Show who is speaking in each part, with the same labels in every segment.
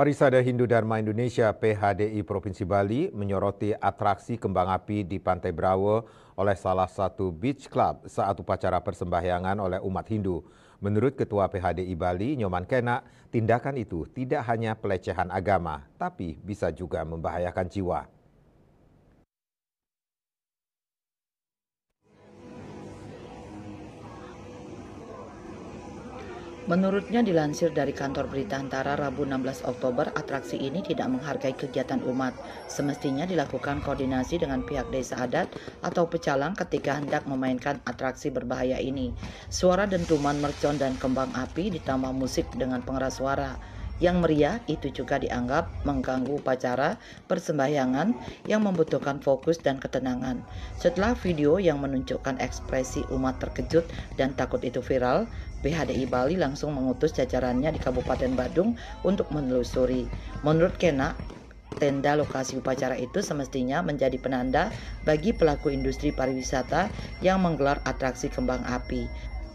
Speaker 1: Parisada Hindu Dharma Indonesia (PHDI) Provinsi Bali menyoroti atraksi kembang api di Pantai Brawe oleh salah satu beach club saat upacara persembahyangan oleh umat Hindu. Menurut Ketua PHDI Bali, Nyoman Kena, tindakan itu tidak hanya pelecehan agama, tapi bisa juga membahayakan jiwa.
Speaker 2: Menurutnya dilansir dari kantor berita Antara Rabu 16 Oktober, atraksi ini tidak menghargai kegiatan umat. Semestinya dilakukan koordinasi dengan pihak desa adat atau pecalang ketika hendak memainkan atraksi berbahaya ini. Suara dentuman mercon dan kembang api ditambah musik dengan pengeras suara yang meriah itu juga dianggap mengganggu upacara persembahyangan yang membutuhkan fokus dan ketenangan. Setelah video yang menunjukkan ekspresi umat terkejut dan takut itu viral, PHDI Bali langsung mengutus jajarannya di Kabupaten Badung untuk menelusuri. Menurut Kena, tenda lokasi upacara itu semestinya menjadi penanda bagi pelaku industri pariwisata yang menggelar atraksi kembang api.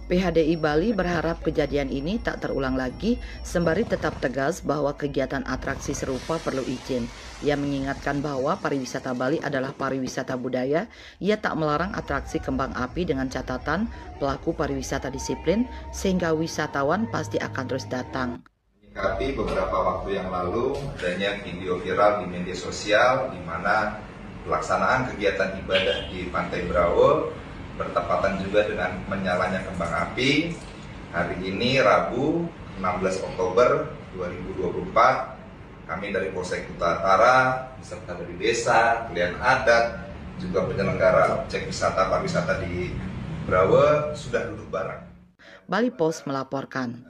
Speaker 2: PHDI Bali berharap kejadian ini tak terulang lagi, sembari tetap tegas bahwa kegiatan atraksi serupa perlu izin. Ia mengingatkan bahwa pariwisata Bali adalah pariwisata budaya. Ia tak melarang atraksi kembang api dengan catatan pelaku pariwisata disiplin, sehingga wisatawan pasti akan terus datang.
Speaker 3: Menyikapi beberapa waktu yang lalu adanya video viral di media sosial di mana pelaksanaan kegiatan ibadah di Pantai Brawe bertepatan juga dengan menyalanya kembang api. Hari ini Rabu 16 Oktober 2024, kami dari Polsek Utara beserta dari desa, pilihan adat, juga penyelenggara objek wisata pariwisata di Brawe sudah duduk bareng.
Speaker 2: Bali Post melaporkan.